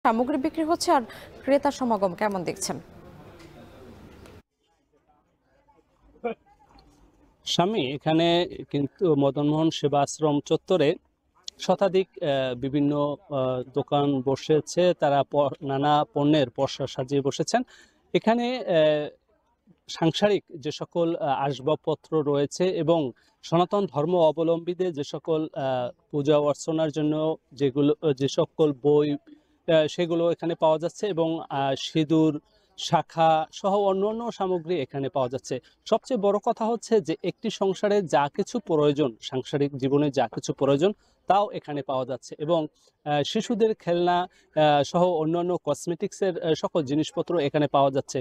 সামগ্রী বিক্রি হচ্ছে আর ক্রেতা সমাগম কেমন দেখছেন? স্বামী এখানে কিন্তু মদনমোহন সেবা আশ্রম চত্বরে শতাধিক বিভিন্ন দোকান বসেছে। তারা নানা পণ্যের পসরা সাজিয়ে বসেছেন। এখানে সাংসারিক যে সকল আসবাবপত্র রয়েছে এবং সনাতন ধর্ম অবলম্বীদের যে সকল পূজা অর্চনার জন্য যে সকল বই সেগুলো এখানে পাওয়া যাচ্ছে এবং সিঁদুর, শাখা সহ অন্যান্য সামগ্রী এখানে পাওয়া যাচ্ছে। সবচেয়ে বড় কথা হচ্ছে যে একটি সংসারে যা কিছু প্রয়োজন, সাংসারিক জীবনে যা কিছু প্রয়োজন তাও এখানে পাওয়া যাচ্ছে এবং শিশুদের খেলনা সহ অন্যান্য কসমেটিক্সের সকল জিনিসপত্র এখানে পাওয়া যাচ্ছে।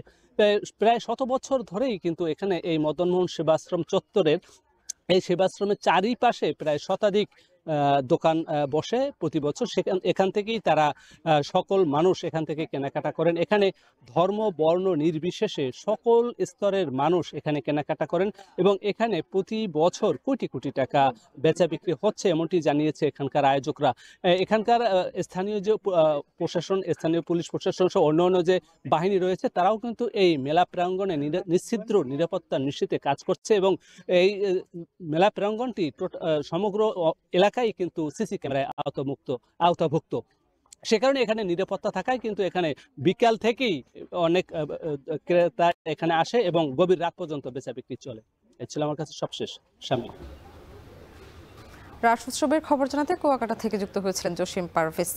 প্রায় শত বছর ধরেই কিন্তু এখানে এই মদনমোহন সেবাশ্রম চত্বরের এই সেবাশ্রমের চারিপাশে প্রায় শতাধিক দোকান বসে প্রতি বছর। এখান থেকেই তারা সকল মানুষ এখান থেকে কেনাকাটা করেন। এখানে ধর্ম বর্ণ নির্বিশেষে সকল স্তরের মানুষ এখানে কেনাকাটা করেন এবং এখানে প্রতি বছর কোটি কোটি টাকা বেচা বিক্রি হচ্ছে এমনটি জানিয়েছে এখানকার আয়োজকরা। এখানকার স্থানীয় যে প্রশাসন, স্থানীয় পুলিশ প্রশাসন সহ অন্যান্য যে বাহিনী রয়েছে তারাও কিন্তু এই মেলা প্রাঙ্গণে নিশ্ছিদ্র নিরাপত্তা নিশ্চিতে কাজ করছে এবং এই মেলা প্রাঙ্গণটি সমগ্র এলাকায় কিন্তু সিসি ক্যামেরায় আওতাভুক্ত। সে কারণে এখানে নিরাপত্তা থাকায় কিন্তু এখানে বিকাল থেকেই অনেক ক্রেতা এখানে আসে এবং গভীর রাত পর্যন্ত বেচা বিক্রি চলে। এই ছিল আমার কাছে সবশেষ। স্বামী, রাস উৎসবের খবর জানাতে কুয়াকাটা থেকে যুক্ত হয়েছিলেন জসিম পারভেজ।